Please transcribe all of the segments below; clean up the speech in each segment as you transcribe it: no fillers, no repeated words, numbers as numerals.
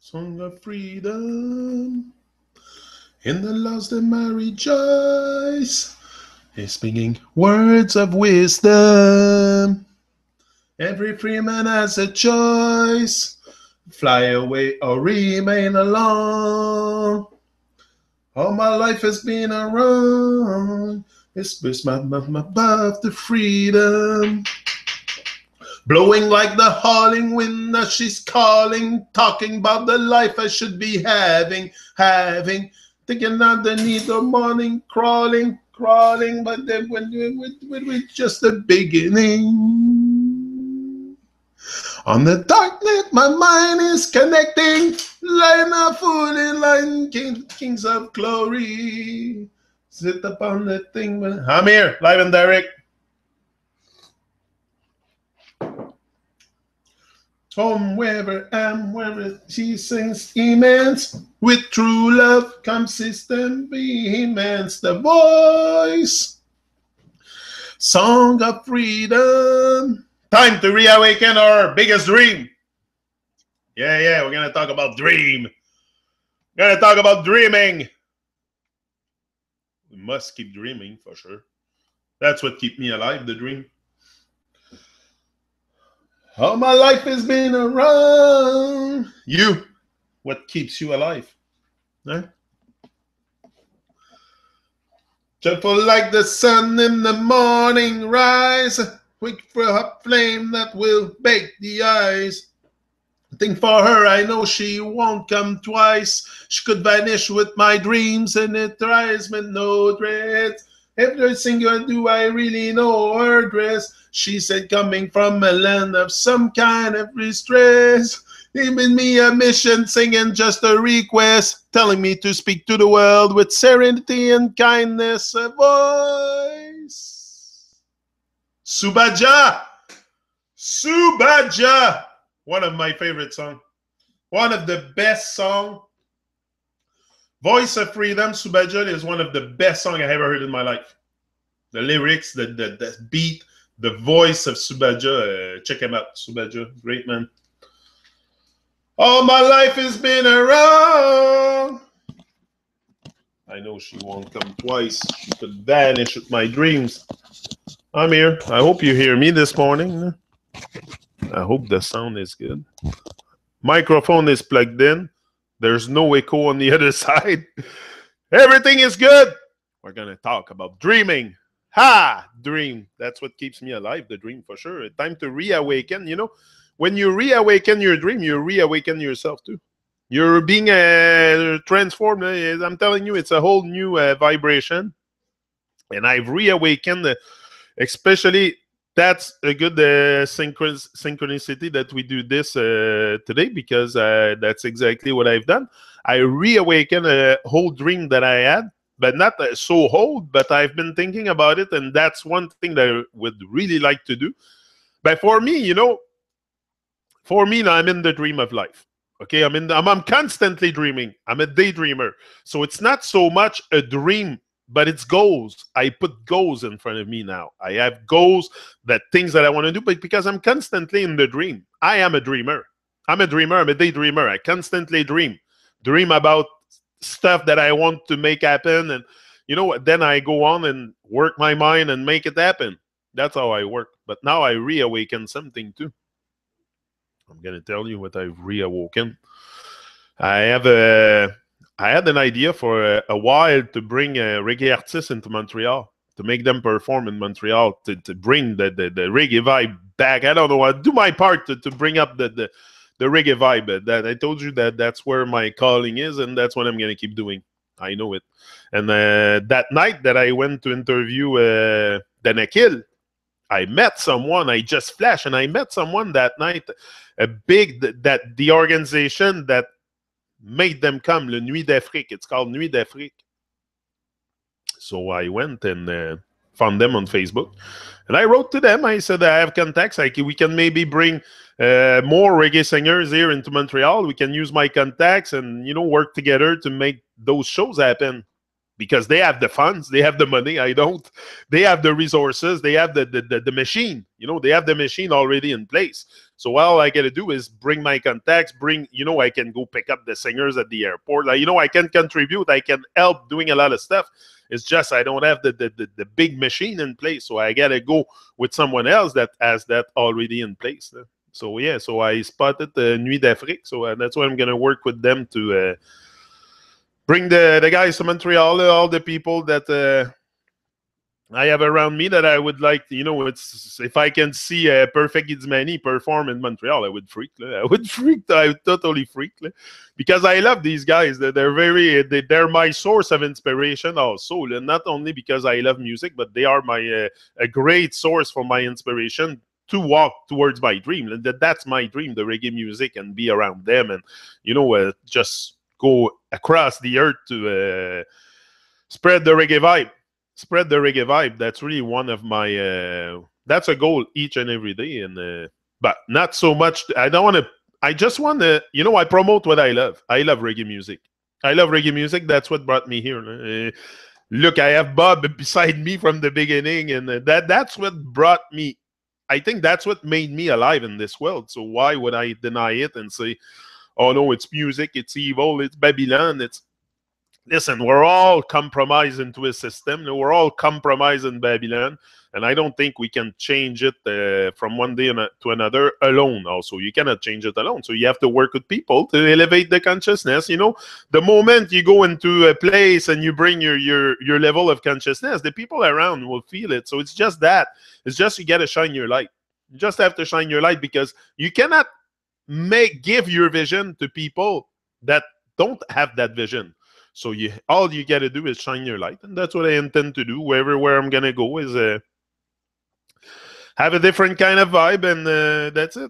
Song of freedom. In the lost and I rejoice. He's speaking words of wisdom. Every free man has a choice. Fly away or remain alone. All my life has been around. It's my above the freedom. Blowing like the howling wind as she's calling, talking about the life I should be having. Thinking underneath the morning, crawling, but then when we just the beginning. On the dark net, my mind is connecting, line up full in line, kings of glory. Sit upon the thing. I'm here, live and direct. Home wherever I am, wherever she sings immense. With true love comes system vehemence. The voice. Song of freedom. Time to reawaken our biggest dream. Yeah, we're going to talk about dream. We're going to talk about dreaming. We must keep dreaming for sure. That's what keeps me alive, the dream. All my life has been around. You, what keeps you alive? Huh? Gentle like the sun in the morning rise, quick for a flame that will bake the eyes. I think for her, I know she won't come twice. She could vanish with my dreams, and it tries me no dread. Everything you do, I really know her dress. She said, coming from a land of some kind of distress. Giving me a mission, singing just a request, telling me to speak to the world with serenity and kindness. A voice. Subaja. One of my favorite songs. One of the best songs. Voice of Freedom, Subaja is one of the best songs I ever heard in my life. The lyrics, the beat, the voice of Subaja. Check him out, Subaja. Great man. All my life has been around. I know she won't come twice. She could vanish with my dreams. I'm here. I hope you hear me this morning. I hope the sound is good. Microphone is plugged in. There's no echo on the other side. Everything is good. We're going to talk about dreaming. Dream. That's what keeps me alive, the dream for sure. Time to reawaken. You know, when you reawaken your dream, you reawaken yourself too. You're being transformed. I'm telling you, it's a whole new vibration. And I've reawakened, especially that's a good synchronicity that we do this today, because that's exactly what I've done. I reawakened a whole dream that I had, but not so old, but I've been thinking about it, and that's one thing that I would really like to do. But for me, you know, now I'm in the dream of life. Okay, I'm constantly dreaming. I'm a daydreamer. So it's not so much a dream, but it's goals. I put goals in front of me now. I have goals, things that I want to do, but because I'm constantly in the dream. I am a dreamer. I'm a dreamer. I'm a daydreamer. I constantly dream about stuff that I want to make happen. And you know what? Then I go on and work my mind and make it happen. That's how I work. But now I reawaken something too. I'm going to tell you what I've reawoken. I had an idea for a while to bring reggae artists into Montreal, to make them perform in Montreal, to bring the reggae vibe back. I don't know. I'll do my part to bring up the reggae vibe. That I told you that's where my calling is, and that's what I'm going to keep doing. I know it. And that night that I went to interview Danakil, I met someone. I just flashed, and I met someone that night. The organization that made them come, Le Nuit d'Afrique. It's called Nuit d'Afrique. So I went and found them on Facebook. And I wrote to them. I said, I have contacts. We can maybe bring more reggae singers here into Montreal. We can use my contacts and, you know, work together to make those shows happen. because they have the funds, they have the money. I don't. They have the resources, they have the machine. They have the machine already in place. So all I got to do is bring my contacts, I can go pick up the singers at the airport. I can contribute, I can help doing a lot of stuff. It's just I don't have the big machine in place. So I got to go with someone else that has that already in place. So yeah, so I spotted Nuit d'Afrique. So that's why I'm going to work with them to bring the guys to Montreal, all the people that I have around me that I would like. It's if I can see Perfect Idzmani perform in Montreal, I would freak. I would freak. I would totally freak because I love these guys. They're my source of inspiration also. Not only because I love music, but they are my a great source for my inspiration to walk towards my dream. That's my dream, the reggae music, and be around them, and just go across the earth to spread the reggae vibe. Spread the reggae vibe. That's really one of my. That's a goal each and every day, and but not so much. I don't want to. I just want to. I promote what I love. I love reggae music. I love reggae music. That's what brought me here. Look, I have Bob beside me from the beginning, and that's what brought me. I think that's what made me alive in this world. So why would I deny it and say, oh no, it's music, it's evil, it's Babylon, listen, we're all compromised into a system. We're all compromised in Babylon, and I don't think we can change it from one day to another alone. Also, you cannot change it alone. So you have to work with people to elevate the consciousness. The moment you go into a place and you bring your level of consciousness, the people around will feel it. So it's just that. It's just you got to shine your light. You just have to shine your light, because you cannot give your vision to people that don't have that vision. So all you got to do is shine your light, and that's what I intend to do. Where I'm gonna go is have a different kind of vibe, and that's it.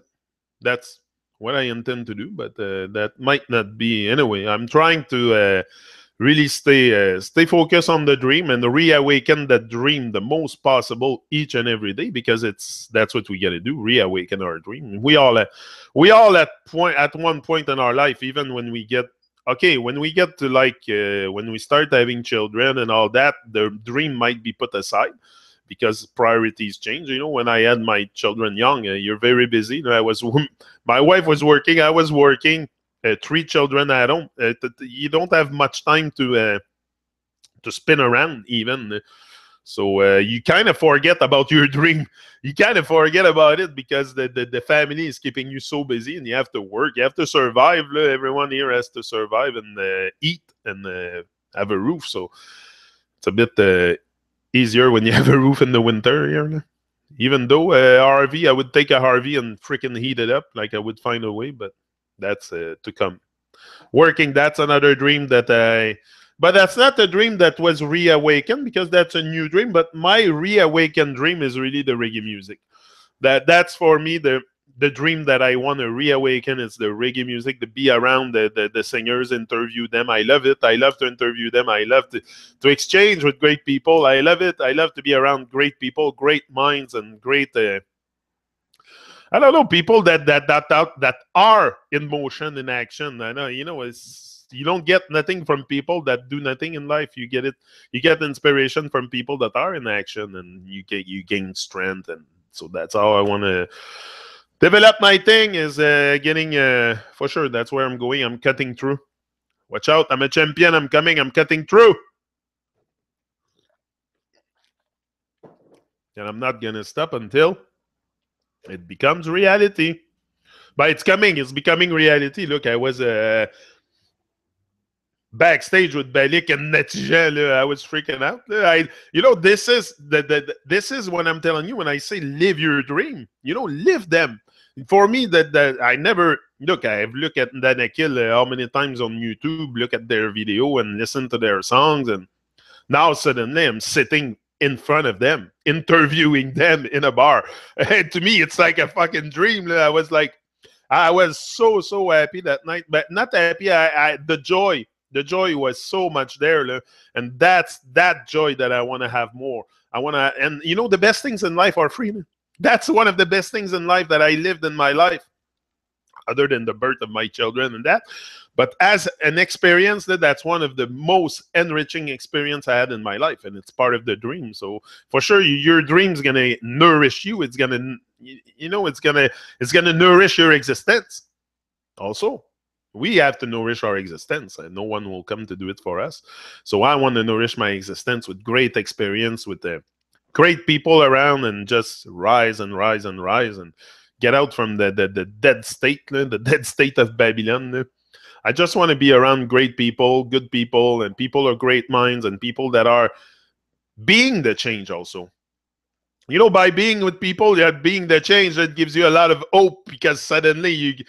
That's what I intend to do. But that might not be anyway. I'm trying to really stay focused on the dream and reawaken that dream the most possible each and every day, because that's what we got to do. Reawaken our dream. We all at one point in our life, even when we get. Okay, when we get to when we start having children and all that, the dream might be put aside because priorities change. When I had my children young, you're very busy. My wife was working, I was working, 3 children at home. You don't have much time to spin around even. So you kind of forget about your dream. You kind of forget about it because the family is keeping you so busy, and you have to work. You have to survive. Everyone here has to survive and eat and have a roof. So it's a bit easier when you have a roof in the winter here. Even though RV, I would take a RV and freaking heat it up. I would find a way, but that's to come. Working, that's another dream that But that's not a dream that was reawakened, because that's a new dream. But my reawakened dream is really the reggae music. That's for me the dream that I want to reawaken. Is the reggae music, to be around the singers, interview them. I love it. I love to interview them. I love to exchange with great people. I love it. I love to be around great people, great minds, and great. I don't know, people that are in motion, in action. I know, you don't get nothing from people that do nothing in life. You get it. You get inspiration from people that are in action, and you gain strength. And so that's how I want to develop my thing. Is getting for sure. That's where I'm going. I'm cutting through. Watch out! I'm a champion. I'm coming. I'm cutting through, and I'm not gonna stop until it becomes reality. But it's coming. It's becoming reality. Look, I was backstage with Balik and Natijan. I was freaking out. This is this is what I'm telling you when I say live your dream. Live them. For me, that I never look. I've looked at Danakil how many times on YouTube. Look at their video and listen to their songs, and now suddenly I'm sitting in front of them, interviewing them in a bar. And to me, it's like a fucking dream. I was so happy that night, but not happy. The joy was so much there, and that's that joy that I want to have more. I want to, and the best things in life are free. That's one of the best things in life that I lived in my life. other than the birth of my children and that. But as an experience, that's one of the most enriching experience I had in my life, and it's part of the dream. So for sure, your dream's gonna nourish you. It's gonna, it's gonna nourish your existence. Also, we have to nourish our existence, and no one will come to do it for us. So I want to nourish my existence with great experience, with the great people around, and just rise and rise and rise and get out from the dead state, the dead state of Babylon. I just want to be around great people, good people, and people of great minds, and people that are being the change also. By being with people, being the change, that gives you a lot of hope, because suddenly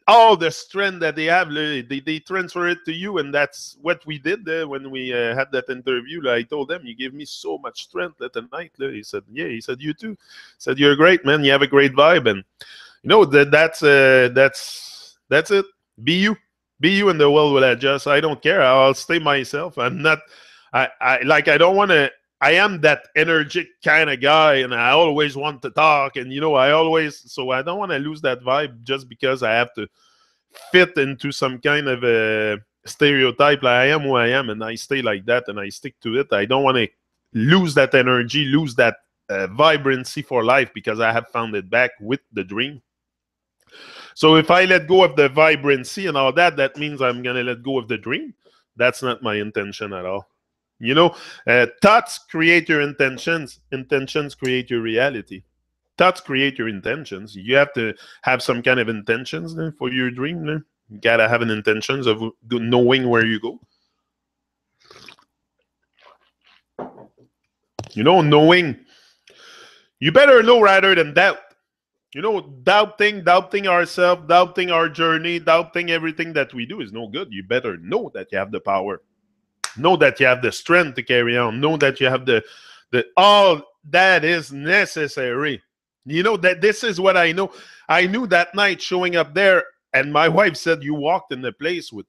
all the strength that they have, they transfer it to you, and that's what we did when we had that interview. I told them, you give me so much strength tonight. He said, yeah. He said, you too. He said, you're great, man. You have a great vibe, and that's it. Be you, and the world will adjust. I don't care. I'll stay myself. I'm not. I don't want to. I am that energetic kind of guy, and I always want to talk, and so I don't want to lose that vibe just because I have to fit into some kind of a stereotype. Like, I am who I am, and I stay like that, and I stick to it. I don't want to lose that energy, lose that vibrancy for life, because I have found it back with the dream. So if I let go of the vibrancy and all that, that means I'm going to let go of the dream. That's not my intention at all. Thoughts create your intentions. Intentions create your reality. Thoughts create your intentions. You have to have some kind of intentions for your dream. You got to have an intentions of knowing where you go. Knowing. You better know rather than doubt. Doubting ourselves, doubting our journey, doubting everything that we do is no good. You better know that you have the power. Know that you have the strength to carry on. Know that you have the all that is necessary. That this is what I know. I knew that night showing up there, and my wife said, you walked in the place with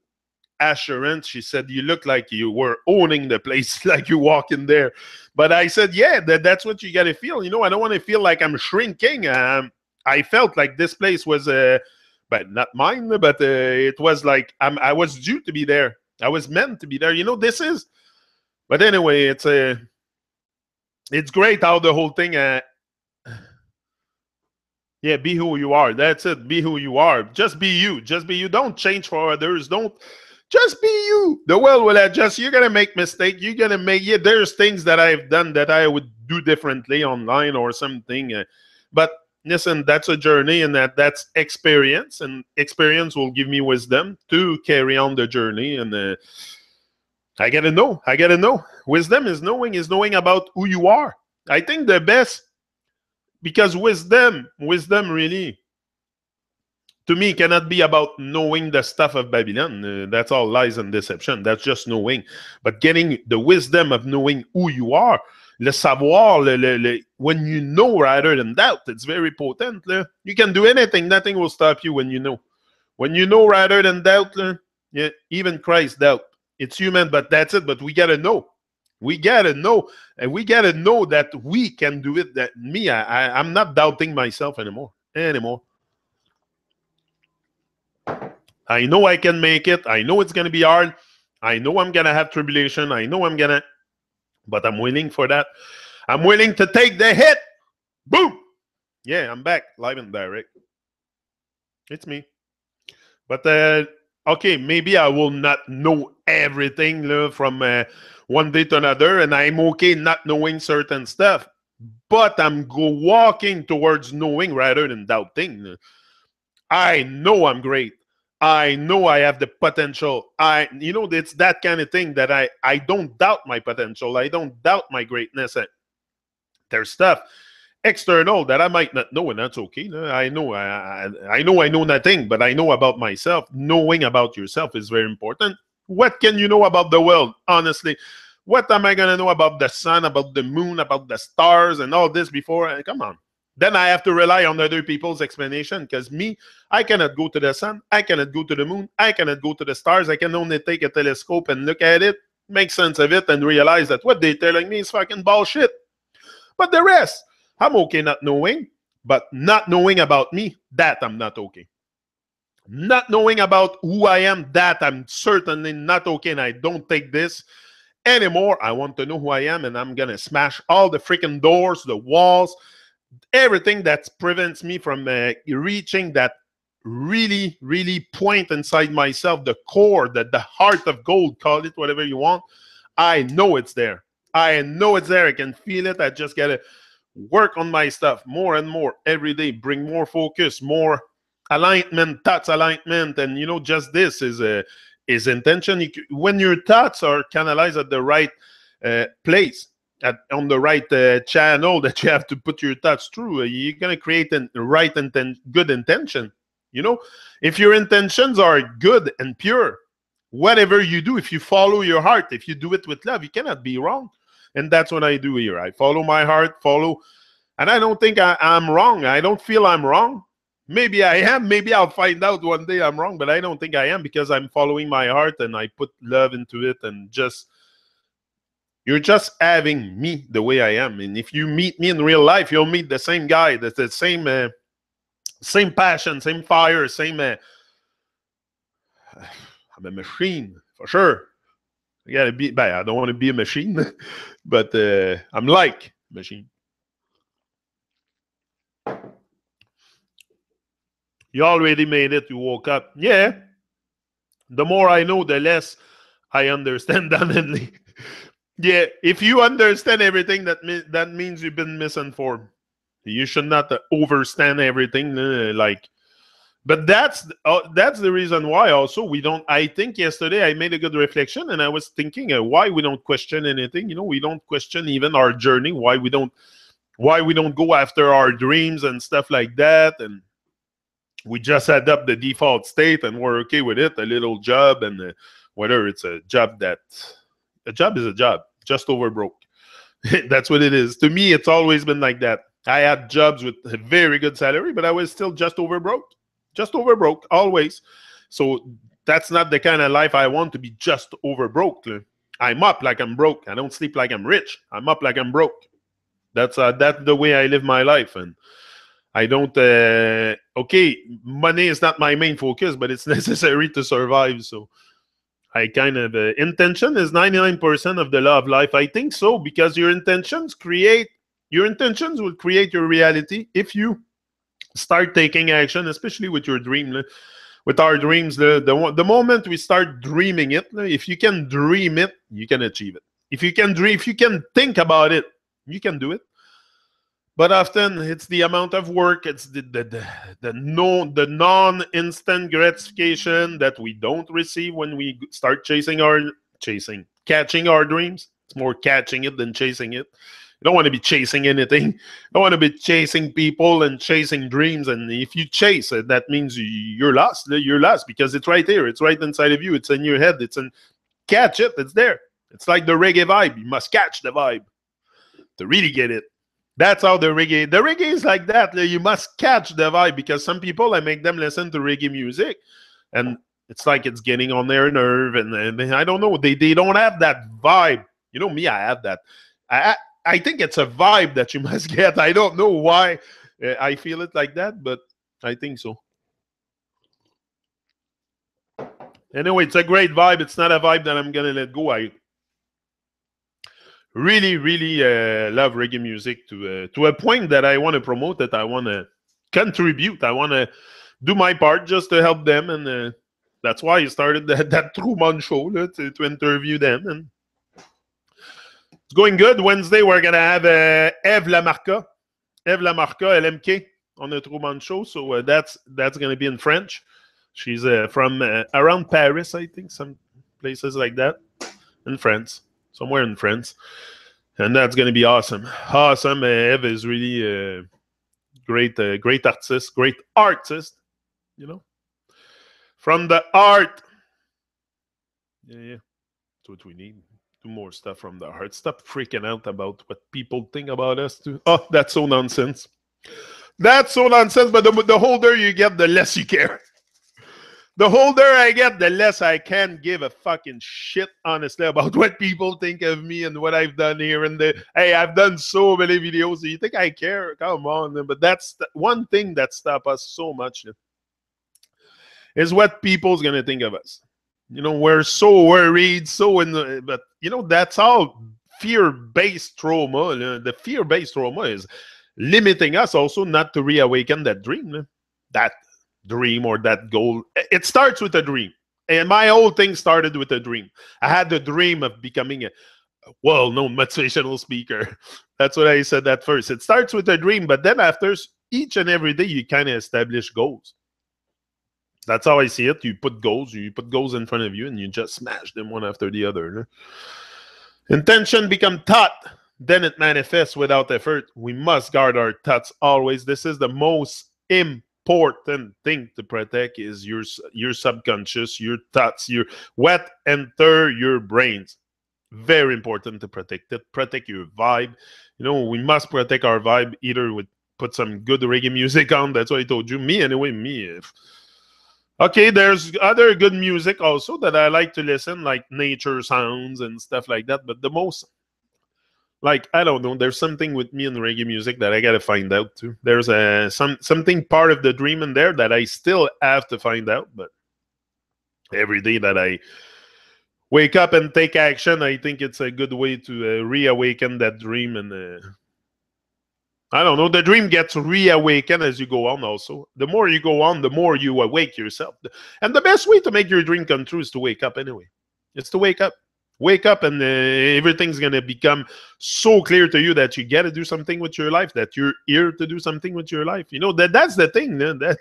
assurance. She said, you look like you were owning the place, like you walk in there. But I said, yeah, that's what you got to feel. I don't want to feel like I'm shrinking. I felt like this place was, but not mine, but it was like I was due to be there. I was meant to be there. This is. But anyway, it's great how the whole thing. Yeah, be who you are. That's it. Be who you are. Just be you. Just be you. Don't change for others. Don't. Just be you. The world will adjust. You're gonna make mistakes. You're gonna make. Yeah, there's things that I've done that I would do differently online or something. But listen, that's a journey, and that's experience, and experience will give me wisdom to carry on the journey. And I gotta know. Wisdom is knowing about who you are. I think the best, because wisdom really, to me, cannot be about knowing the stuff of Babylon. That's all lies and deception. That's just knowing. But getting the wisdom of knowing who you are, le savoir, when you know rather than doubt, it's very potent. You can do anything. Nothing will stop you when you know. When you know rather than doubt, yeah, even Christ doubt. It's human, but that's it. But we got to know. We got to know. And we got to know that we can do it. That I'm not doubting myself anymore. I know I can make it. I know it's going to be hard. I know I'm going to have tribulation. I know I'm going to, but I'm willing for that. I'm willing to take the hit. Boom. Yeah, I'm back live and direct. It's me. But, okay, maybe I will not know everything from one day to another, and I'm okay not knowing certain stuff. But I'm walking towards knowing rather than doubting. I know I'm great. I know I have the potential. It's that kind of thing that I don't doubt my potential. I don't doubt my greatness. There's stuff external that I might not know, and that's okay. I know I know nothing, but I know about myself. Knowing about yourself is very important. What can you know about the world, honestly? What am I going to know about the sun, about the moon, about the stars, and all this before? Come on. Then I have to rely on other people's explanation, because I cannot go to the sun. I cannot go to the moon. I cannot go to the stars. I can only take a telescope and look at it, make sense of it, and realize that what they're telling me is fucking bullshit. But the rest, I'm okay not knowing, but not knowing about me, that I'm not okay. not knowing about who I am, that I'm certainly not okay, and I don't take this anymore. I want to know who I am, and I'm gonna smash all the freaking doors, the walls, everything that prevents me from reaching that really, really point inside myself, the core, the heart of gold, call it whatever you want. I know it's there. I know it's there. I can feel it. I just gotta work on my stuff more and more every day, bring more focus, more alignment, thoughts alignment, and just this is intention. When your thoughts are canalized at the right place, on the right channel that you have to put your thoughts through, you're gonna create a right good intention. If your intentions are good and pure, whatever you do, if you follow your heart, if you do it with love, you cannot be wrong. And that's what I do here. I follow my heart, and I don't think I'm wrong. I don't feel I'm wrong. Maybe I am. Maybe I'll find out one day I'm wrong, but I don't think I am, because I'm following my heart and I put love into it, and you're just having me the way I am. And if you meet me in real life, you'll meet the same guy, that's the same passion, same fire, same. I'm a machine for sure. I gotta be. I don't want to be a machine, but I'm like a machine. You already made it. You woke up. Yeah. The more I know, the less I understand. Definitely. Yeah. If you understand everything, that means you've been misinformed. You should not overstand everything. But that's the reason why also we don't. I think yesterday I made a good reflection, and I was thinking why we don't question anything. We don't question even our journey. Why we don't go after our dreams and stuff like that, and we just adapt the default state and we're okay with it. A little job, and whether it's a job is a job, just over broke. That's what it is. To me, it's always been like that. I had jobs with a very good salary, but I was still just over broke. Just over broke, always. So that's not the kind of life I want, to be just over broke. I'm up like I'm broke. I don't sleep like I'm rich. I'm up like I'm broke. That's the way I live my life. And I don't, okay, money is not my main focus, but it's necessary to survive. So I kind of, intention is 99% of the law of life. I think so, because your intentions will create your reality if you start taking action, especially with your dream. With our dreams, the moment we start dreaming it, if you can dream it, you can achieve it. If you can think about it, you can do it. But often it's the amount of work, it's the non-instant gratification that we don't receive when we start catching our dreams. It's more catching it than chasing it. You don't want to be chasing anything. You don't want to be chasing people and chasing dreams. And if you chase it, that means you're lost. You're lost, because it's right there. It's right inside of you. It's in your head. Catch it. It's there. It's like the reggae vibe. You must catch the vibe to really get it. That's how the reggae is like that. You must catch the vibe, because some people, I make them listen to reggae music, and it's like it's getting on their nerve, and I don't know. They don't have that vibe. Me, I have that. I think it's a vibe that you must get. I don't know why I feel it like that, but I think so. Anyway, it's a great vibe. It's not a vibe that I'm going to let go. I really, really love reggae music to a point that I want to promote it. I want to contribute. I want to do my part just to help them. And that's why I started that Truman show to interview them. And it's going good. Wednesday, we're going to have Eve Lamarca, LMK, on the Truman show. So that's going to be in French. She's from around Paris, I think, some places like that, in France, somewhere in France. And that's going to be awesome. Awesome. Eve is really a great artist, From the art. Yeah. That's what we need. Do more stuff from the heart. Stop freaking out about what people think about us too. Oh, that's so nonsense. That's so nonsense. But the older you get, the less you care. The older I get, the less I can give a fucking shit, honestly, about what people think of me and what I've done here and there. Hey, I've done so many videos. Do you think I care? Come on. But that's one thing that stops us so much. is what people's gonna think of us. You know, we're so worried, so but you know, that's all fear-based trauma. The fear-based trauma is limiting us also not to reawaken that dream, that dream or that goal. It starts with a dream. And my whole thing started with a dream. I had the dream of becoming a well-known motivational speaker. That's what I said at first. It starts with a dream, but then after each and every day, you kind of establish goals. That's how I see it. You put goals in front of you, and you just smash them one after the other. Intention become thought, then it manifests without effort. We must guard our thoughts always. This is the most important thing to protect is your subconscious, your thoughts, your what enter your brains. Very important to protect it. Protect your vibe. You know, we must protect our vibe either with put some good reggae music on. That's what I told you. Me anyway, okay, there's other good music also that I like to listen, like nature sounds and stuff like that. But the most, like, I don't know, there's something with me in reggae music that I gotta find out too. There's something part of the dream in there that I still have to find out. But every day that I wake up and take action, I think it's a good way to reawaken that dream. And I don't know, the dream gets reawakened as you go on also. The more you go on, the more you awake yourself. And the best way to make your dream come true is to wake up anyway. It's to wake up. Wake up and everything's going to become so clear to you that you got to do something with your life, that you're here to do something with your life. You know, that's the thing. That,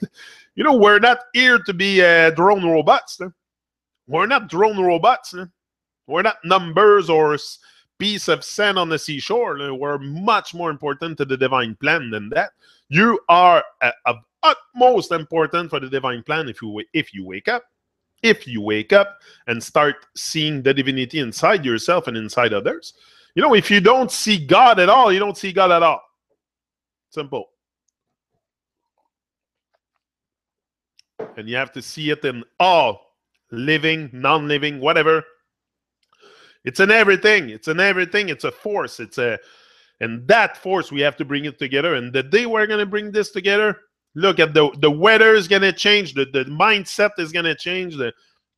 you know, we're not here to be drone robots. We're not drone robots. We're not numbers or piece of sand on the seashore. We're much more important to the divine plan than that. You are of utmost importance for the divine plan if you wake up. If you wake up and start seeing the divinity inside yourself and inside others. You know, if you don't see God at all, you don't see God at all. Simple. And you have to see it in all, living, non-living, whatever. It's in everything. It's in everything. It's a force. And that force, we have to bring it together. And the day we're going to bring this together, look at the weather is going to change. The mindset is going to change.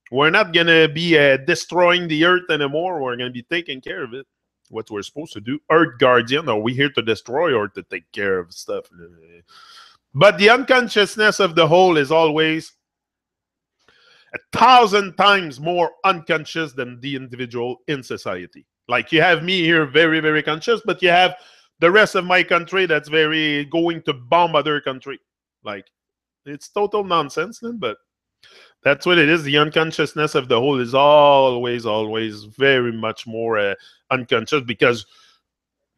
We're not going to be destroying the earth anymore. We're going to be taking care of it. What we're supposed to do. Earth guardian. Are we here to destroy or to take care of stuff? But the unconsciousness of the whole is always 1,000 times more unconscious than the individual in society. Like you have me here very, very conscious, but you have the rest of my country that's very going to bomb other country. Like it's total nonsense, but that's what it is. The unconsciousness of the whole is always, always very much more unconscious because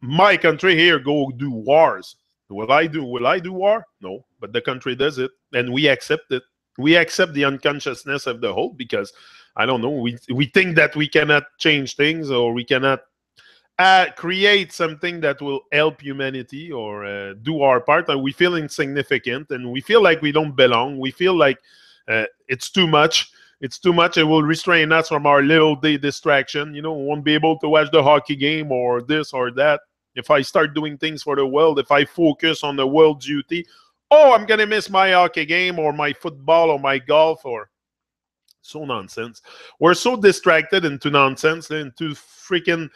my country here go do wars. Will I do war? No, but the country does it and we accept it. We accept the unconsciousness of the whole because, I don't know, we think that we cannot change things or we cannot create something that will help humanity or do our part. And we feel insignificant and we feel like we don't belong. We feel like it's too much. It's too much. It will restrain us from our little day distraction. You know, we won't be able to watch the hockey game or this or that. If I start doing things for the world, if I focus on the world duty, oh, I'm going to miss my hockey game or my football or my golf or so nonsense. We're so distracted into nonsense, into freaking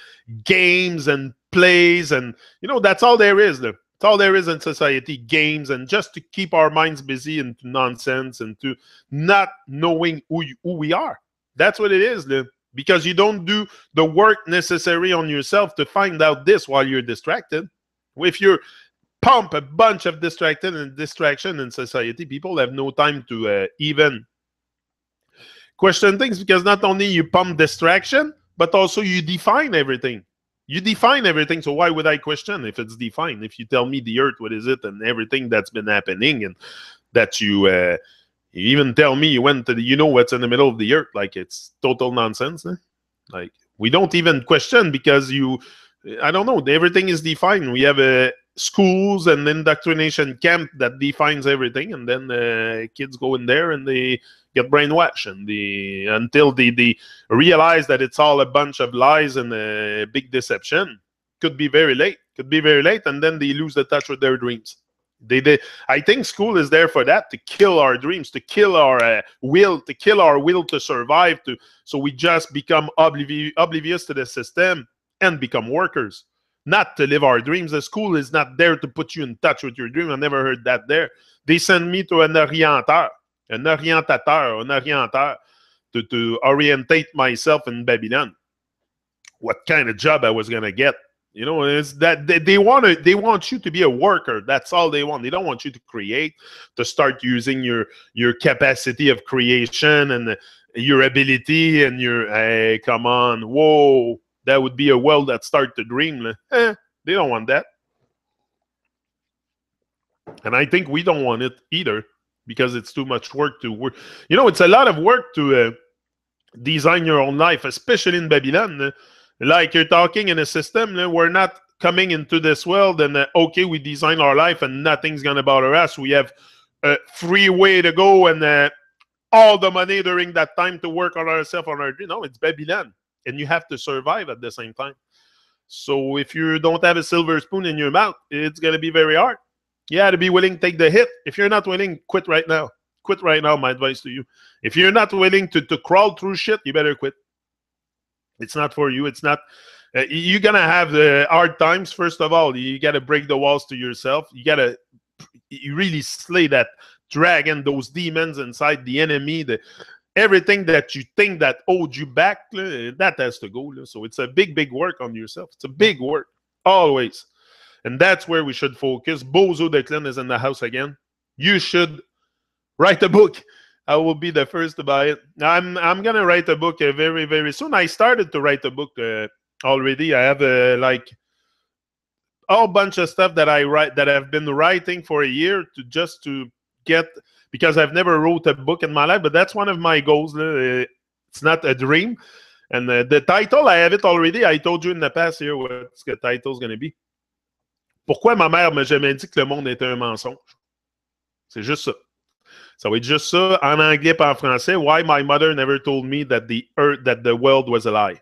games and plays. And, you know, that's all there is. That's all there is in society, games, and just to keep our minds busy into nonsense and to not knowing who we are. That's what it is, because you don't do the work necessary on yourself to find out this while you're distracted. If you're pump a bunch of distraction in society, people have no time to even question things because not only you pump distraction, but also you define everything. You define everything. So why would I question if it's defined? If you tell me the earth, what is it, and everything that's been happening, and that you even tell me you went to you know what's in the middle of the earth, like it's total nonsense. Like we don't even question because I don't know, everything is defined. We have schools and indoctrination camp that defines everything, and then kids go in there and they get brainwashed and until they realize that it's all a bunch of lies and a big deception. Could be very late, and then they lose the touch with their dreams. I think school is there for that, to kill our dreams, to kill our will, to survive, so we just become oblivious to the system and become workers, not to live our dreams. The school is not there to put you in touch with your dream. I never heard that there. They send me to an orienteur, to orientate myself in Babylon. What kind of job I was gonna get? You know, it's that they want you to be a worker. That's all they want. They don't want you to create, to start using your capacity of creation and your ability and your, hey, come on, whoa, that would be a world that start to dream. They don't want that. And I think we don't want it either, because it's too much work to work. You know, it's a lot of work to design your own life, especially in Babylon. Like, you're talking in a system, we're not coming into this world and, okay, we design our life and nothing's going to bother us. We have a free way to go and all the money during that time to work on ourselves, on our dream. No, it's Babylon. And you have to survive at the same time. So if you don't have a silver spoon in your mouth, it's going to be very hard. You have to be willing to take the hit. If you're not willing, quit right now. Quit right now, my advice to you. If you're not willing to crawl through shit, you better quit. It's not for you. It's not. You're going to have the hard times. First of all, you got to break the walls to yourself. You got to really slay that dragon, those demons inside, the enemy, everything that you think that owed you back, that has to go. So it's a big, big work on yourself. It's a big work, always. And that's where we should focus. Bozo Declan is in the house again. You should write a book. I will be the first to buy it. I'm gonna write a book very, very soon. I started to write a book already. I have like a whole bunch of stuff that I've been writing for a year to get, because I've never wrote a book in my life. But that's one of my goals. It's not a dream. And the title, I have it already. I told you in the past here what the title's gonna be. Pourquoi ma mère m'a jamais dit que le monde était un mensonge? C'est juste ça. Ça va être juste ça, en anglais et en français. Why my mother never told me that the world was a lie.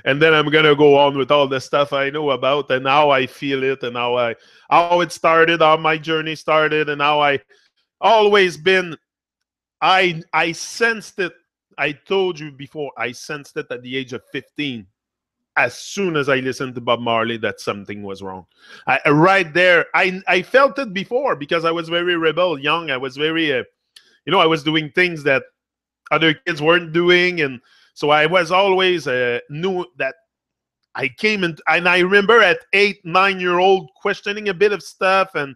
And then I'm going to go on with all the stuff I know about and how I feel it and how it started, how my journey started, and how I always been. I sensed it. I told you before, I sensed it at the age of 15. As soon as I listened to Bob Marley, that something was wrong. Right there, I felt it before, because I was very rebel, young. I was very, I was doing things that other kids weren't doing. And so I was always knew that I came in. And I remember at 8, 9-year-old questioning a bit of stuff and,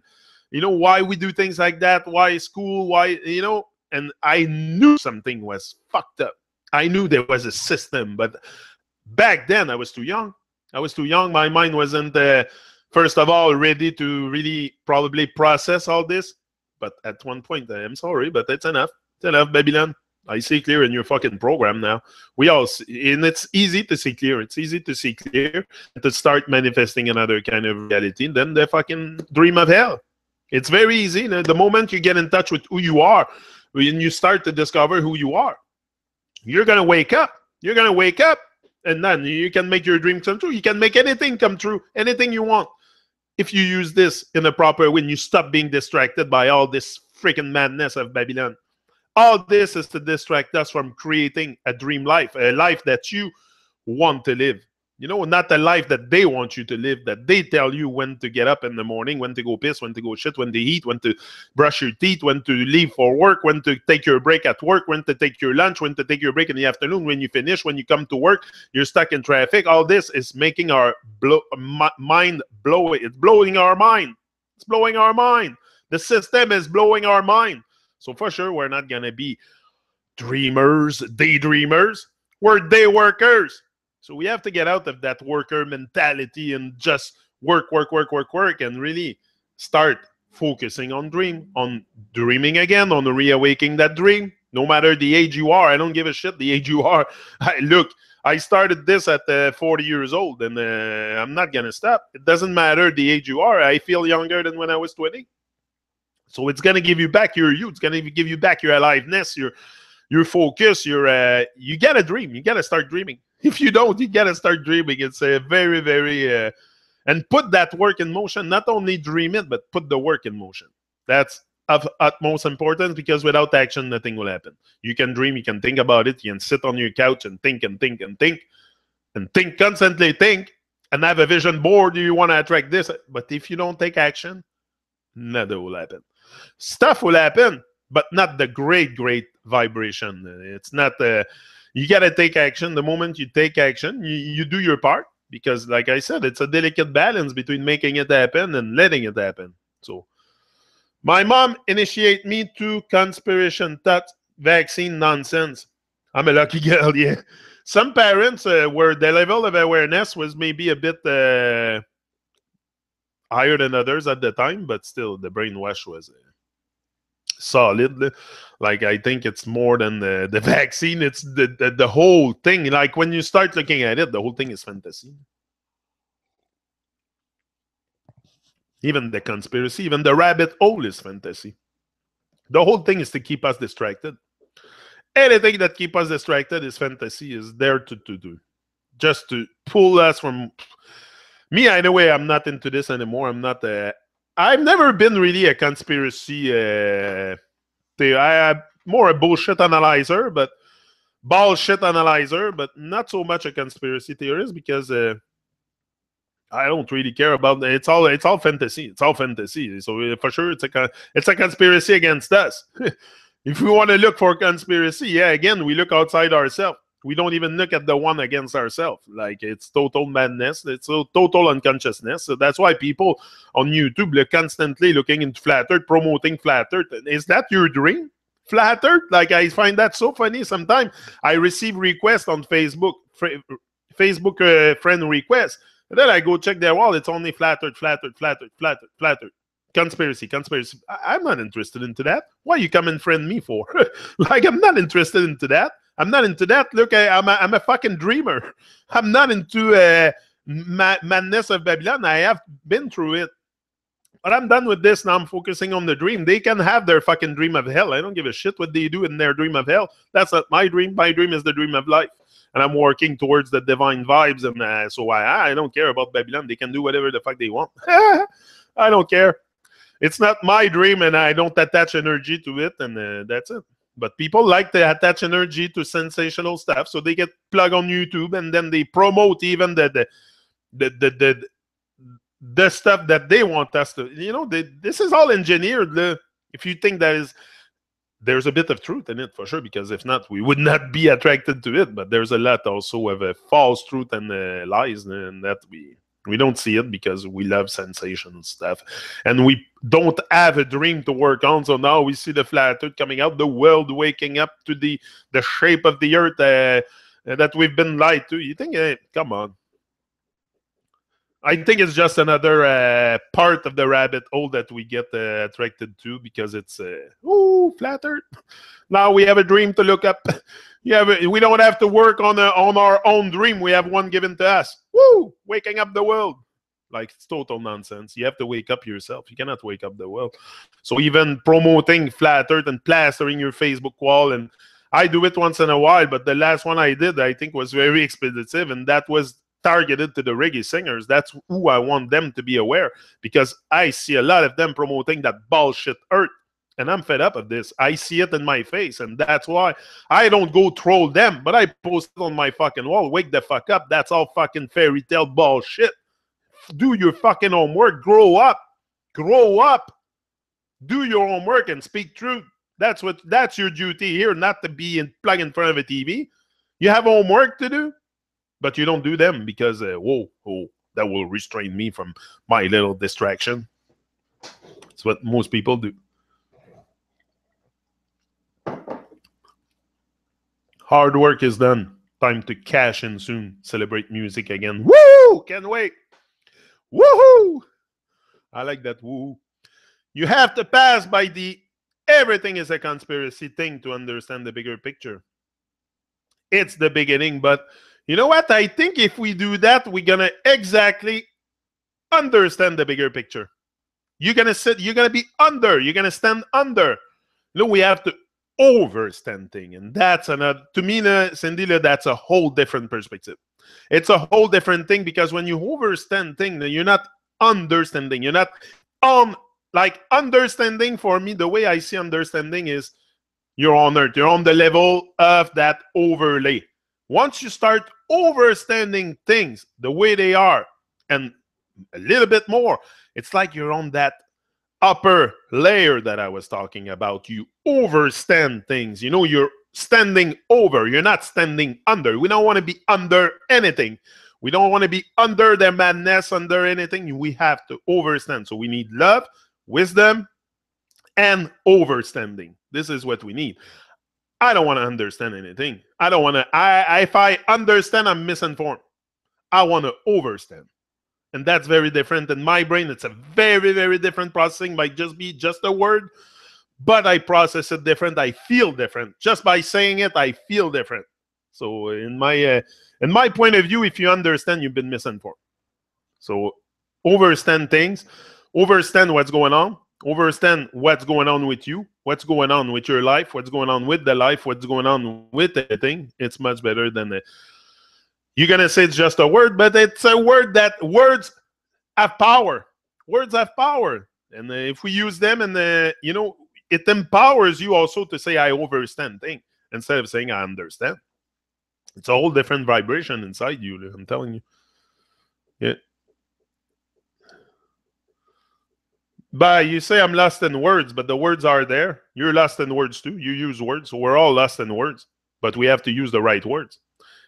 why we do things like that, why school, why, and I knew something was fucked up. I knew there was a system, but back then, I was too young. My mind wasn't, first of all, ready to really probably process all this. But at one point, I'm sorry, but it's enough. It's enough, Babylon. I see clear in your fucking program now. And it's easy to see clear. It's easy to see clear and to start manifesting another kind of reality than the fucking dream of hell. It's very easy. The moment you get in touch with who you are, when you start to discover who you are, you're going to wake up. And then you can make your dream come true. You can make anything come true, anything you want. If you use this in a proper way, and you stop being distracted by all this freaking madness of Babylon. All this is to distract us from creating a dream life, a life that you want to live. Not a life that they want you to live, that they tell you when to get up in the morning, when to go piss, when to go shit, when to eat, when to brush your teeth, when to leave for work, when to take your break at work, when to take your lunch, when to take your break in the afternoon, when you finish, when you come to work, you're stuck in traffic. All this is making our mind blow. It's blowing our mind. It's blowing our mind. The system is blowing our mind. So for sure, we're not going to be dreamers, daydreamers. We're day workers. So we have to get out of that worker mentality and just work, and really start focusing on dreaming again, on reawakening that dream. No matter the age you are, I don't give a shit the age you are. Look, I started this at 40 years old, and I'm not going to stop. It doesn't matter the age you are. I feel younger than when I was 20. So it's going to give you back your youth. It's going to give you back your aliveness, your focus, you got to dream. You got to start dreaming. If you don't, you got to start dreaming. It's a very, very and put that work in motion. Not only dream it, but put the work in motion. That's of utmost importance, because without action, nothing will happen. You can dream, you can think about it, you can sit on your couch and think and think and think and think, constantly think, and have a vision board. You want to attract this, but if you don't take action, nothing will happen. Stuff will happen, but not the great vibration. It's not. You got to take action. The moment you take action, you do your part, because, like I said, it's a delicate balance between making it happen and letting it happen. So, my mom initiated me to conspiration thoughts, vaccine nonsense. I'm a lucky girl, yeah. Some parents where the level of awareness was maybe a bit higher than others at the time, but still the brainwash was solid. Like, I think it's more than the vaccine. It's the whole thing. Like, when you start looking at it, the whole thing is fantasy. Even the conspiracy, even the rabbit hole is fantasy. The whole thing is to keep us distracted. Anything that keeps us distracted is fantasy, is there to do. Just to pull us from... Me, anyway, I'm not into this anymore. I'm not... I've never been really a conspiracy... I'm more a bullshit analyzer, but... Bullshit analyzer, but not so much a conspiracy theorist, because... I don't really care about it. It's all fantasy. It's all fantasy. So for sure, it's a conspiracy against us. If we want to look for conspiracy, yeah, again, we look outside ourselves. We don't even look at the one against ourselves. Like, it's total madness. It's a total unconsciousness. So that's why people on YouTube are constantly looking into Flat Earth, promoting Flat Earth. Is that your dream? Flat Earth? Like, I find that so funny. Sometimes I receive requests on Facebook, friend requests. And then I go check their wall. It's only Flat Earth, Flat Earth, Flat Earth, Flat Earth, Flat Earth. Conspiracy. I'm not interested into that. Why you come and friend me for? Like, I'm not interested into that. I'm not into that. Look, I'm a fucking dreamer. I'm not into madness of Babylon. I have been through it. But I'm done with this. Now I'm focusing on the dream. They can have their fucking dream of hell. I don't give a shit what they do in their dream of hell. That's not my dream. My dream is the dream of life. And I'm working towards the divine vibes. And so I don't care about Babylon. They can do whatever the fuck they want. I don't care. It's not my dream, and I don't attach energy to it, and that's it. But people like to attach energy to sensational stuff, so they get plugged on YouTube, and then they promote even the stuff that they want us to. You know, this is all engineered. If you think there's a bit of truth in it, for sure, because if not, we would not be attracted to it. But there's a lot also of false truth and lies, and that we don't see it because we love sensation stuff. And we don't have a dream to work on. So now we see the Flat Earth coming out, the world waking up to the shape of the earth that we've been lied to. You think, come on. I think it's just another part of the rabbit hole that we get attracted to, because it's, Flat Earth. Now we have a dream to look up. We don't have to work on our own dream. We have one given to us. Woo! Waking up the world. Like, it's total nonsense. You have to wake up yourself. You cannot wake up the world. So even promoting Flat Earth and plastering your Facebook wall, and I do it once in a while, but the last one I did, I think, was very expeditive, and that was targeted to the reggae singers. That's who I want them to be aware, because I see a lot of them promoting that bullshit Earth. And I'm fed up of this. I see it in my face, and that's why I don't go troll them, but I post it on my fucking wall. Wake the fuck up. That's all fucking fairy tale bullshit. Do your fucking homework. Grow up. Grow up. Do your homework and speak truth. That's your duty here, not to be plugged in front of a TV. You have homework to do, but you don't do them because, that will restrain me from my little distraction. That's what most people do. Hard work is done. Time to cash in soon. Celebrate music again. Woo! Can't wait. Woohoo! I like that woo. You have to pass by the everything is a conspiracy thing to understand the bigger picture. It's the beginning, but you know what? I think if we do that, we're going to exactly understand the bigger picture. You're going to be under. You're going to stand under. No, we have to overstand thing, and that's another, to me, Cindy, that's a whole different perspective. It's a whole different thing, because when you overstand things, you're not understanding. You're not like understanding. For me, the way I see understanding is you're on earth. You're on the level of that overlay. Once you start overstanding things the way they are and a little bit more, it's like you're on that upper layer that I was talking about. You overstand things. You know, you're standing over. You're not standing under. We don't want to be under anything. We don't want to be under their madness, under anything. We have to overstand. So we need love, wisdom, and overstanding. This is what we need. I don't want to understand anything. I don't want to. If I understand, I'm misinformed. I want to overstand. And that's very different. In my brain, it's a very, very different processing. Might just be just a word, but I process it different. I feel different. Just by saying it, I feel different. So in my point of view, if you understand, you've been misinformed. So overstand things, overstand what's going on, overstand what's going on with you, what's going on with your life, what's going on with the life, what's going on with everything. It's much better than you're going to say it's just a word, but it's a word that words have power. Words have power. And if we use them, and, you know, it empowers you also to say, I overstand things, instead of saying, I understand. It's a whole different vibration inside you, I'm telling you. Yeah. But you say I'm lost in words, but the words are there. You're lost in words too. You use words. So we're all lost in words, but we have to use the right words.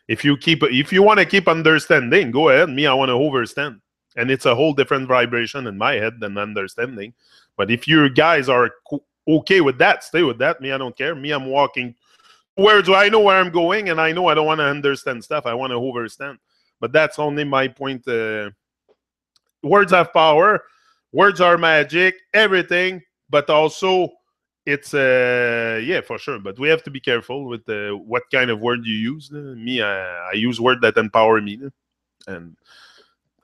If you want to keep understanding, go ahead. Me, I want to overstand. And it's a whole different vibration in my head than understanding. But if you guys are okay with that, stay with that. Me, I don't care. Me, I'm walking towards where I know where I'm going, and I know I don't want to understand stuff. I want to overstand. But that's only my point. Words have power. Words are magic, everything. But also, it's yeah, for sure. But we have to be careful with what kind of word you use. Me, I use words that empower me, and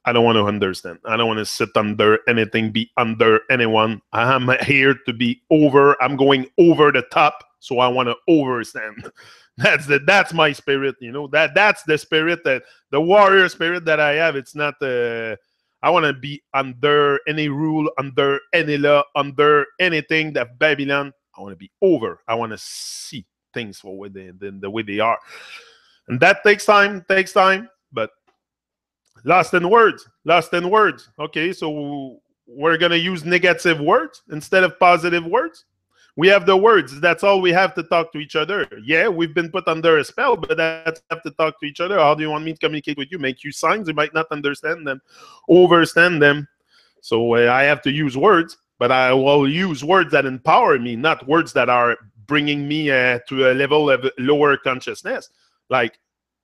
I don't want to understand. I don't want to sit under anything, be under anyone. I'm here to be over. I'm going over the top, so I want to overstand. That's my spirit, you know. That's the spirit, that the warrior spirit that I have. It's not I want to be under any rule, under any law, under anything that Babylon. I want to be over. I want to see things for the way they are. And that takes time, but lost in words. Okay, so we're going to use negative words instead of positive words. We have the words. That's all we have to talk to each other. Yeah, we've been put under a spell, but that's have to talk to each other. How do you want me to communicate with you? Make you signs. You might not understand them, overstand them. So I have to use words, but I will use words that empower me, not words that are bringing me to a level of lower consciousness. Like,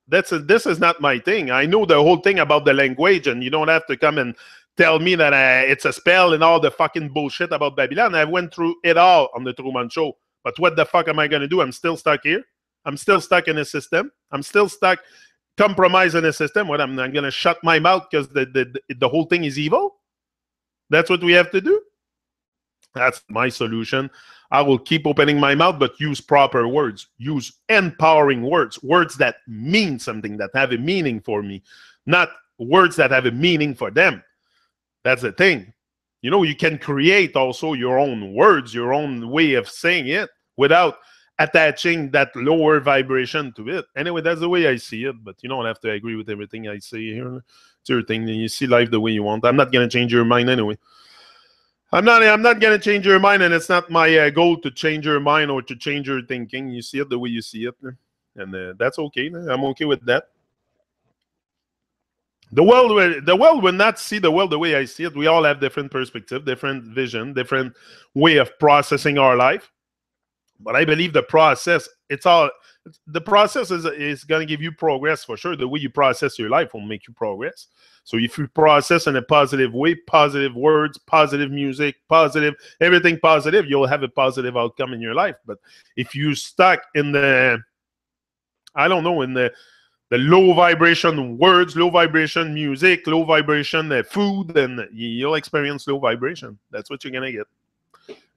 this is not my thing. I know the whole thing about the language, and you don't have to come and tell me that it's a spell and all the fucking bullshit about Babylon. I went through it all on the Truman Show. But what the fuck am I going to do? I'm still stuck here. I'm still stuck in a system. I'm still stuck, compromised in a system. What, I'm going to shut my mouth because the whole thing is evil? That's what we have to do? That's my solution. I will keep opening my mouth, but use proper words. Use empowering words. Words that mean something, that have a meaning for me. Not words that have a meaning for them. That's the thing. You know, you can create also your own words, your own way of saying it without attaching that lower vibration to it. Anyway, that's the way I see it, but you don't have to agree with everything I say here. It's your thing. You see life the way you want. I'm not going to change your mind anyway. I'm not going to change your mind, and it's not my goal to change your mind or to change your thinking. You see it the way you see it, and that's okay. I'm okay with that. The world will not see the world the way I see it. We all have different perspective, different vision, different way of processing our life. But I believe the process, the process is going to give you progress for sure. The way you process your life will make you progress. So if you process in a positive way, positive words, positive music, positive, everything positive, you'll have a positive outcome in your life. But if you stuck in the, I don't know, in the low vibration words, low vibration music, low vibration food, and you'll experience low vibration. That's what you're going to get.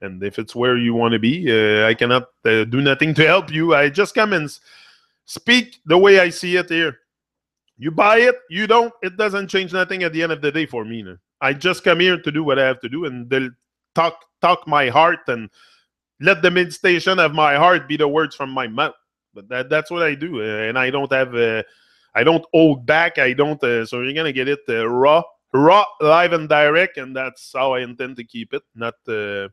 And if it's where you want to be, I cannot do nothing to help you. I just come and speak the way I see it here. You buy it, you don't. It doesn't change nothing at the end of the day for me. No. I just come here to do what I have to do, and they'll talk my heart, and let the meditation of my heart be the words from my mouth. But that's what I do, and I don't have. I don't hold back. I don't. So you're gonna get it raw, live and direct, and that's how I intend to keep it. Not. I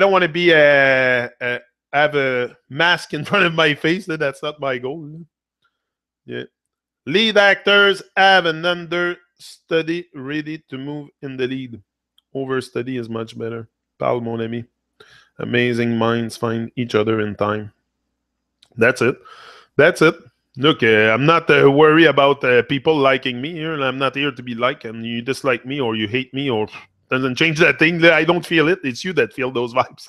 don't want to be have a mask in front of my face. That's not my goal. Yeah. Lead actors have an understudy ready to move in the lead. Overstudy is much better. Parle, mon ami. Amazing minds find each other in time. That's it. That's it. Look, I'm not worried about people liking me here. I'm not here to be liked, and you dislike me or you hate me or doesn't change that thing. I don't feel it. It's you that feel those vibes.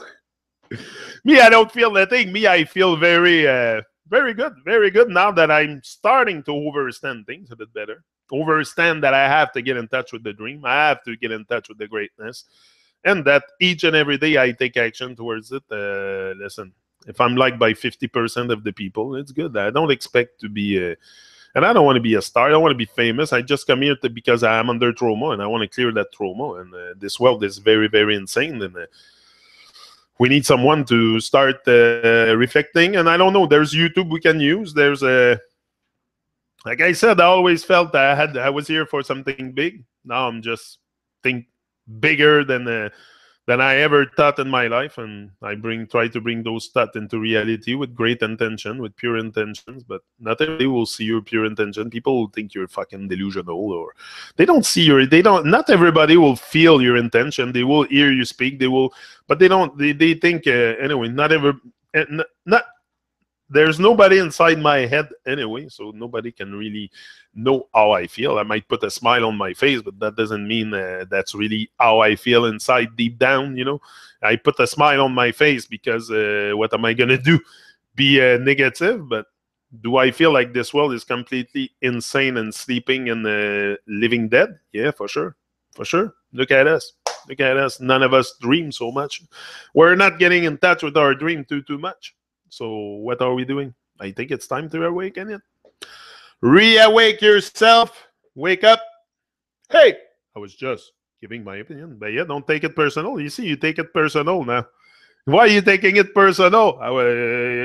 Me, I don't feel that thing. Me, I feel very good now that I'm starting to overstand things a bit better. Overstand that I have to get in touch with the dream. I have to get in touch with the greatness. And that each and every day I take action towards it. Listen, if I'm liked by 50% of the people, it's good. I don't expect to be, and I don't want to be a star. I don't want to be famous. I just come here because I'm under trauma, and I want to clear that trauma. And this world is very, very insane. And we need someone to start reflecting. And I don't know. There's YouTube we can use. There's like I said, I always felt I was here for something big. Now I'm just think bigger than I ever thought in my life, and I try to bring those thoughts into reality with great intention, with pure intentions. But not everybody will see your pure intention. People will think you're fucking delusional, or they don't see your. They don't. Not everybody will feel your intention. They will hear you speak. They will, but they don't. They think anyway. Not ever. Not. There's nobody inside my head anyway, so nobody can really know how I feel. I might put a smile on my face, but that doesn't mean that's really how I feel inside deep down, you know. I put a smile on my face because what am I going to do? Be negative? But do I feel like this world is completely insane and sleeping and living dead? Yeah, for sure. For sure. Look at us. Look at us. None of us dream so much. We're not getting in touch with our dream too much. So what are we doing? I think it's time to awaken it. Reawake yourself. Wake up. Hey, I was just giving my opinion. But yeah, don't take it personal. You see, you take it personal now. Why are you taking it personal?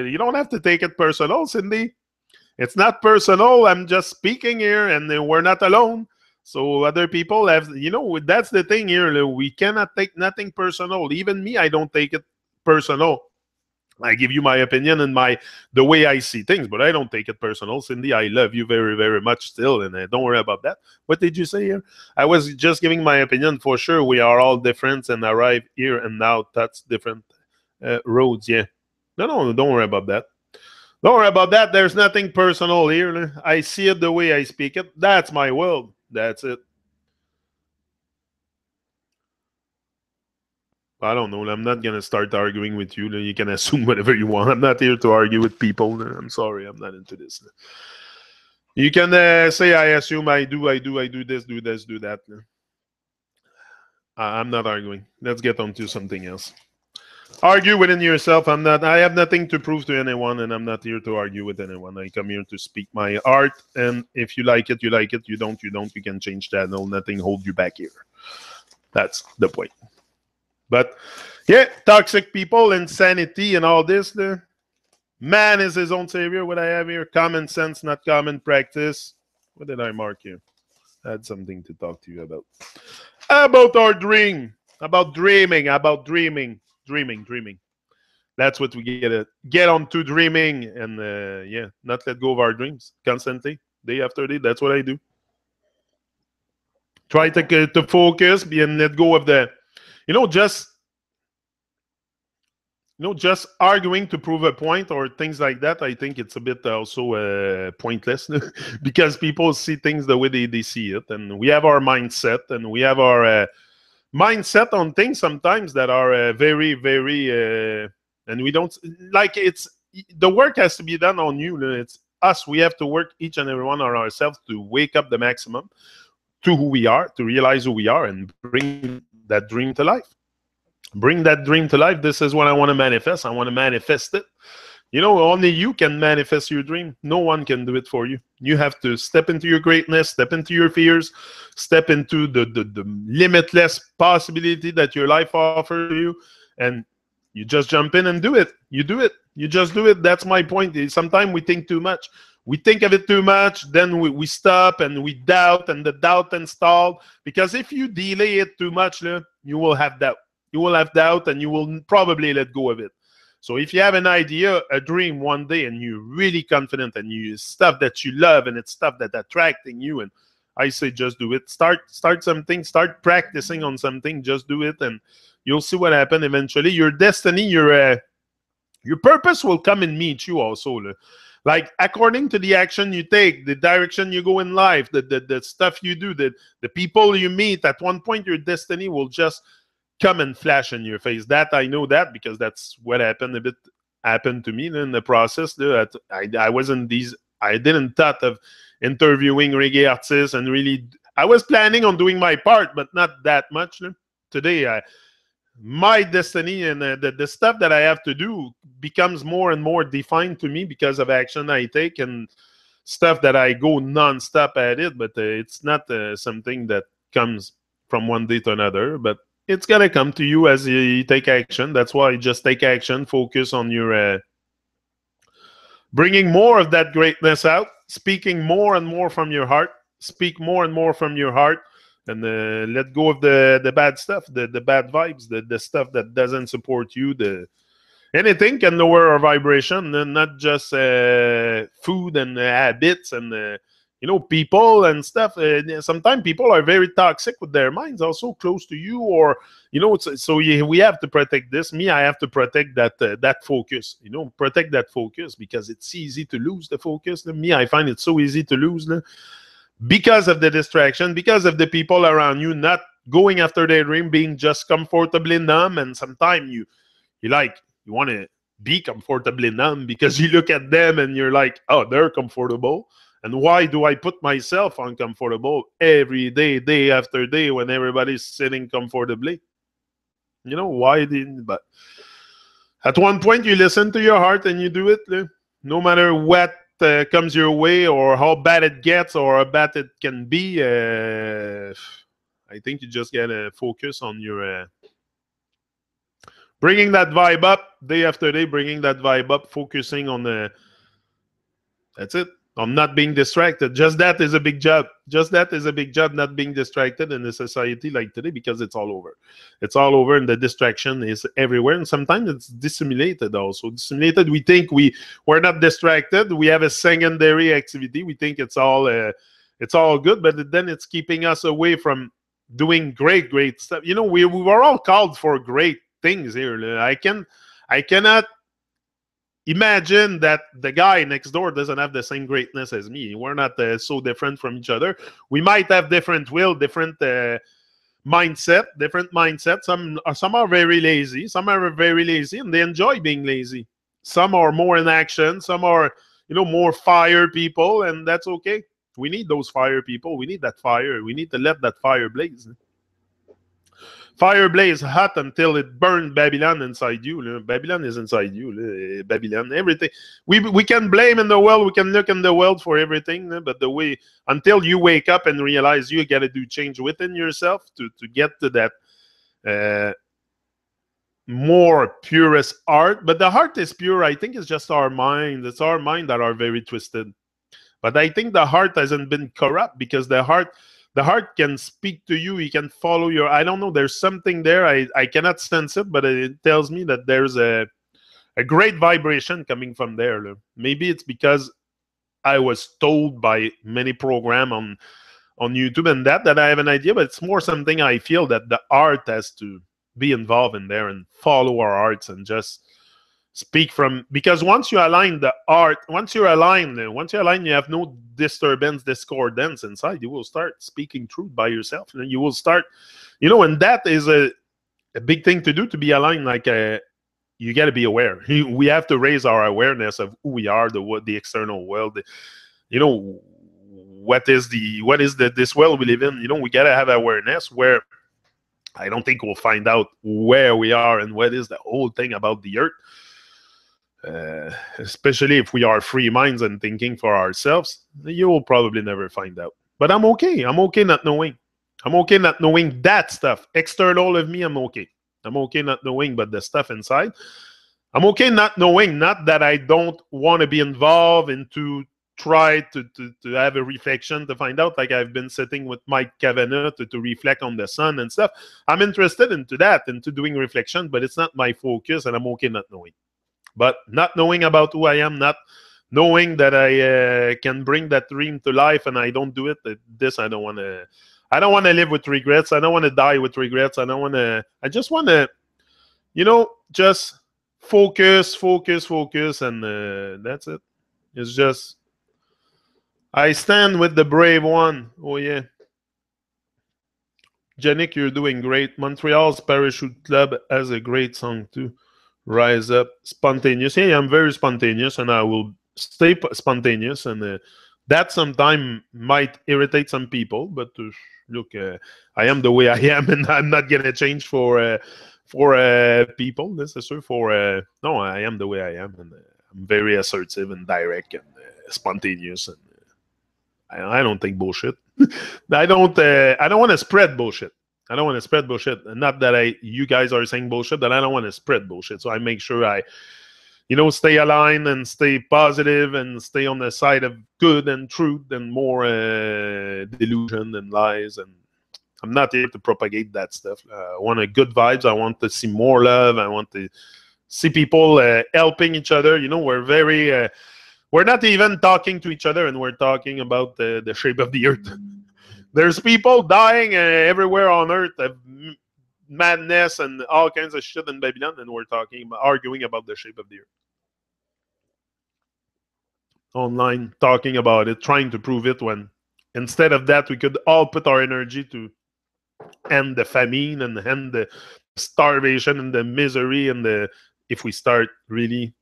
You don't have to take it personal, Cindy. It's not personal. I'm just speaking here, and we're not alone. So other people have, you know, that's the thing here. We cannot take nothing personal. Even me, I don't take it personal. I give you my opinion and the way I see things, but I don't take it personal. Cindy, I love you very, very much still, and don't worry about that. What did you say here? I was just giving my opinion. For sure, we are all different and arrive here and now. That's different roads, yeah. No, don't worry about that. Don't worry about that. There's nothing personal here. I see it the way I speak it. That's my world. That's it. I don't know. I'm not going to start arguing with you. You can assume whatever you want. I'm not here to argue with people. I'm sorry. I'm not into this. You can say, I assume, I do this, do that. I'm not arguing. Let's get on to something else. Argue within yourself. I have nothing to prove to anyone, and I'm not here to argue with anyone. I come here to speak my art, and if you like it, you like it. You don't, you don't. You can change channel. Nothing hold you back here. That's the point. But yeah, toxic people, insanity, and all this. Man is his own savior. What I have here, common sense, not common practice. What did I mark here? I had something to talk to you about. About our dream, about dreaming. That's what we get on to dreaming, and yeah, not let go of our dreams constantly, day after day. That's what I do. Try to focus and let go of the. Just arguing to prove a point or things like that, I think it's a bit also pointless because people see things the way they see it. And we have our mindset, and we have our mindset on things sometimes that are very, very, and we don't, like, the work has to be done on you. It's us. We have to work each and every one on ourselves to wake up the maximum to who we are, to realize who we are, and bring that dream to life. Bring that dream to life. This is what I want to manifest. I want to manifest it. You know, only you can manifest your dream. No one can do it for you. You have to step into your greatness, step into your fears, step into the limitless possibility that your life offers to you, and you just jump in and do it. You do it. You just do it. That's my point. Sometimes we think too much. We think of it too much, then we stop and we doubt, and the doubt installed. Because if you delay it too much, you will have doubt. You will have doubt, and you will probably let go of it. So if you have an idea, a dream one day, and you're really confident, and you stuff that you love, and it's stuff that attracting you, and I say just do it. Start something. Start practicing on something. Just do it, and you'll see what happens eventually. Your destiny, your purpose will come and meet you also. Like according to the action you take, the direction you go in life, the stuff you do, the people you meet, at one point your destiny will just come and flash in your face. That I know that because that's what happened to me in the process. That I wasn't these. I didn't thought of interviewing reggae artists, and really I was planning on doing my part, but not that much. Today, my destiny and the stuff that I have to do becomes more and more defined to me because of action I take and stuff that I go non-stop at it. But it's not something that comes from one day to another, but it's gonna come to you as you take action. That's why you just take action, focus on your bringing more of that greatness out, speaking more and more from your heart, speak more and more from your heart, and let go of the bad stuff, the bad vibes, the stuff that doesn't support you. Anything can lower our vibration, and not just food and habits and people and stuff. Sometimes people are very toxic with their minds, also close to you, or we have to protect this. Me, I have to protect that focus. Protect that focus because it's easy to lose the focus. Me, I find it so easy to lose. Because of the distraction, because of the people around you not going after their dream, being just comfortably numb. And sometimes you want to be comfortably numb because you look at them and you're like, oh, they're comfortable. And why do I put myself uncomfortable every day, day after day, when everybody's sitting comfortably? Why didn't? But at one point, you listen to your heart and you do it. No matter what comes your way or how bad it gets or how bad it can be, I think you just gotta focus on your bringing that vibe up day after day, bringing that vibe up, focusing on that's it. On not being distracted. Just that is a big job. Just that is a big job, not being distracted in a society like today, because it's all over. It's all over, and the distraction is everywhere. And sometimes it's dissimulated also. Dissimulated, we think we're not distracted. We have a secondary activity. We think it's all good, but then it's keeping us away from doing great stuff. We were all called for great things here. I cannot imagine that the guy next door doesn't have the same greatness as me. We're not so different from each other. We might have different will, different mindset. Some are very lazy. Some are very lazy, and they enjoy being lazy. Some are more in action. Some are, more fire people, and that's okay. We need those fire people. We need that fire. We need to let that fire blaze. Fire blaze hot until it burned Babylon inside you. Babylon is inside you. Babylon, everything. We can blame in the world. We can look in the world for everything. But until you wake up and realize you got to do change within yourself to get to that more purest heart. But the heart is pure. I think it's just our mind. It's our mind that are very twisted. But I think the heart hasn't been corrupt, because the heart can speak to you. He can follow your, I don't know, there's something there. I cannot sense it, but it tells me that there's a great vibration coming from there. Maybe it's because I was told by many programs on YouTube and that I have an idea, but it's more something I feel that the art has to be involved in there and follow our arts and just speak from, because once you align the art, once you align, you have no disturbance, discordance inside. You will start speaking truth by yourself, and you will start, and that is a big thing to do, to be aligned. Like you got to be aware. We have to raise our awareness of who we are, the external world. What is this world we live in? We got to have awareness where I don't think we'll find out where we are and what is the whole thing about the earth. especially if we are free minds and thinking for ourselves, you will probably never find out. But I'm okay. I'm okay not knowing. I'm okay not knowing that stuff. External of me, I'm okay. I'm okay not knowing, but the stuff inside, I'm okay not knowing. Not that I don't want to be involved and to try to have a reflection to find out, like I've been sitting with Mike Kavanagh to reflect on the sun and stuff. I'm interested into that, into doing reflection, but it's not my focus, and I'm okay not knowing. But not knowing about who I am, not knowing that I can bring that dream to life and I don't do it, this I don't want to. I don't want to live with regrets. I don't want to die with regrets. I don't want to. I just want to, just focus, and that's it. It's just I stand with the brave one. Oh yeah, Janik, you're doing great. Montreal's Parachute Club has a great song too. Rise Up, spontaneous. Yeah, I'm very spontaneous, and I will stay spontaneous. And that sometimes might irritate some people, but look, I am the way I am, and I'm not gonna change for people. This is true. No, I am the way I am, and I'm very assertive and direct and spontaneous, and I don't think bullshit. I don't want to spread bullshit. I don't want to spread bullshit. Not that you guys are saying bullshit, but I don't want to spread bullshit. So I make sure I, stay aligned and stay positive and stay on the side of good and truth and more delusion and lies. And I'm not here to propagate that stuff. I want good vibes. I want to see more love. I want to see people helping each other. We're very, we're not even talking to each other, and we're talking about the shape of the earth. There's people dying everywhere on earth of madness and all kinds of shit in Babylon, and we're arguing about the shape of the earth. Online, talking about it, trying to prove it, when instead of that, we could all put our energy to end the famine and end the starvation and the misery, and if we start really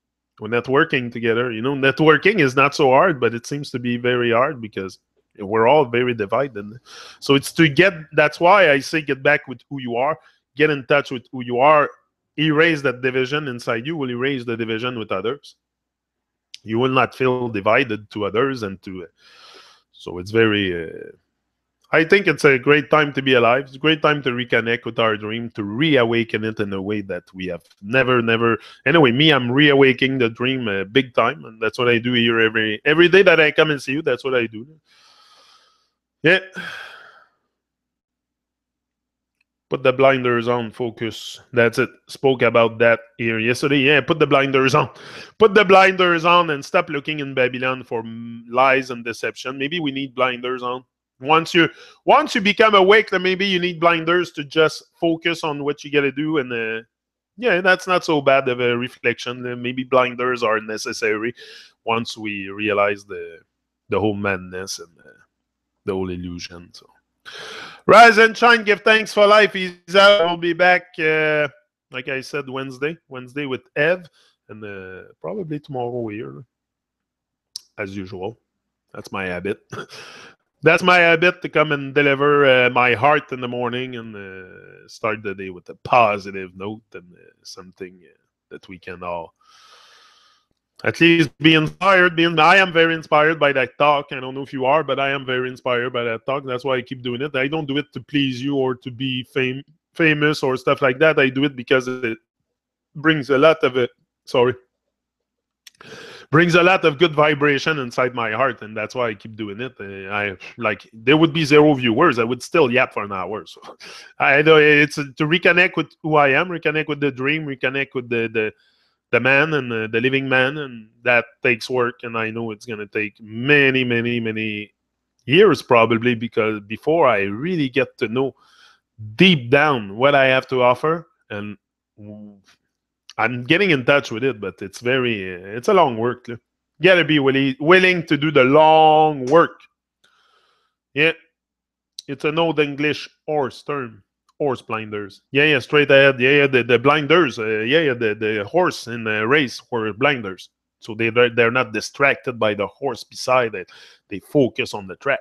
networking together. Networking is not so hard, but it seems to be very hard because we're all very divided. So it's that's why I say get back with who you are, get in touch with who you are, erase that division inside you, will erase the division with others. You will not feel divided to others so it's very, I think it's a great time to be alive. It's a great time to reconnect with our dream, to reawaken it in a way that we have never. Anyway, me, I'm reawakening the dream big time, and that's what I do here every day that I come and see you. That's what I do. Yeah. Put the blinders on, focus. That's it. Spoke about that here yesterday. Yeah, put the blinders on. Put the blinders on and stop looking in Babylon for lies and deception. Maybe we need blinders on. Once you become awake, then maybe you need blinders to just focus on what you got to do. And yeah, that's not so bad of a reflection. Maybe blinders are necessary once we realize the whole madness and the whole illusion. So rise and shine, give thanks for life. He's out. We'll be back, like I said, Wednesday with Ev, and probably tomorrow here, as usual. That's my habit. That's my habit, to come and deliver my heart in the morning and start the day with a positive note and something that we can all at least be inspired. I am very inspired by that talk. I don't know if you are, but I am very inspired by that talk. That's why I keep doing it. I don't do it to please you or to be famous or stuff like that. I do it because it brings a lot of brings a lot of good vibration inside my heart, and that's why I keep doing it. There would be 0 viewers, I would still yap for an hour. So I know it's to reconnect with who I am, reconnect with the dream, reconnect with the man and the living man, and that takes work. And I know it's going to take many years probably, because before I really get to know deep down what I have to offer, and I'm getting in touch with it, but it's a long work. You gotta be willing to do the long work. Yeah, it's an old English horse term. Horse blinders. Yeah, straight ahead. Yeah, the blinders. The horse in the race were blinders, so they're not distracted by the horse beside it. They focus on the track.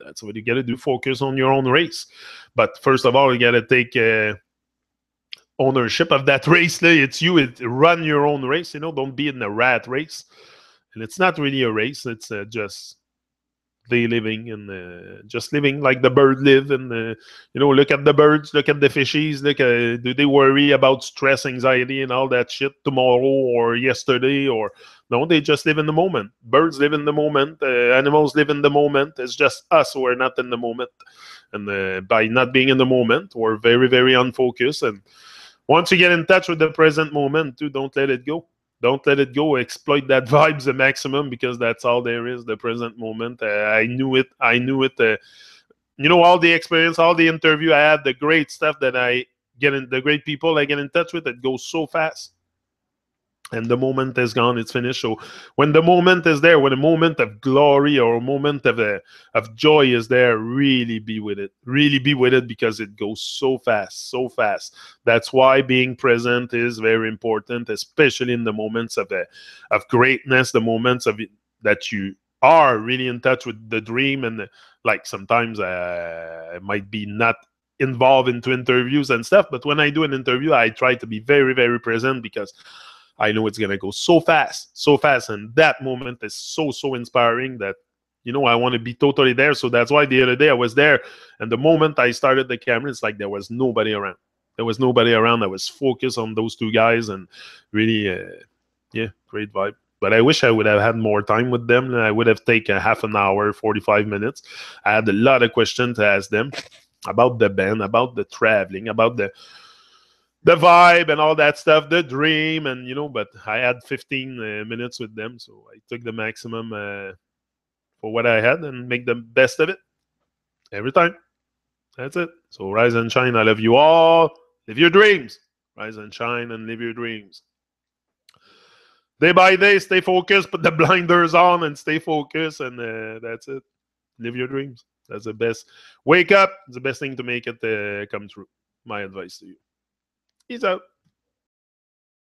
That's what you gotta do. Focus on your own race. But first of all, you gotta take ownership of that race. It's you. Run your own race. Don't be in a rat race. And it's not really a race. It's just they living and just living like the bird live. And look at the birds, look at the fishies. Do they worry about stress, anxiety, and all that shit tomorrow or yesterday? Or no, they just live in the moment. Birds live in the moment. Animals live in the moment. It's just us who are not in the moment. And by not being in the moment, we're very, very unfocused. And once you get in touch with the present moment, too, don't let it go. Don't let it go. Exploit that vibes the maximum, because that's all there is, the present moment. I knew it. All the experience, all the interview I had, the great stuff that I get in, the great people I get in touch with, it goes so fast. And the moment is gone, it's finished. So when the moment is there, when a moment of glory or a moment of joy is there, really be with it. Really be with it, because it goes so fast, so fast. That's why being present is very important, especially in the moments of greatness, the moments that you are really in touch with the dream. And like sometimes I might be not involved into interviews and stuff, but when I do an interview, I try to be very, very present, because I know it's going to go so fast, so fast. And that moment is so, so inspiring that, I want to be totally there. So that's why the other day I was there. And the moment I started the camera, it's like there was nobody around. There was nobody around. I was focused on those two guys, and really, great vibe. But I wish I would have had more time with them. I would have taken half an hour, 45 minutes. I had a lot of questions to ask them about the band, about the traveling, about the vibe and all that stuff, the dream, and but I had 15 minutes with them, so I took the maximum for what I had and make the best of it every time. That's it. So rise and shine. I love you all. Live your dreams. Rise and shine and live your dreams. Day by day, stay focused, put the blinders on and stay focused, and that's it. Live your dreams. That's the best. Wake up. It's the best thing to make it come true. My advice to you. Peace out.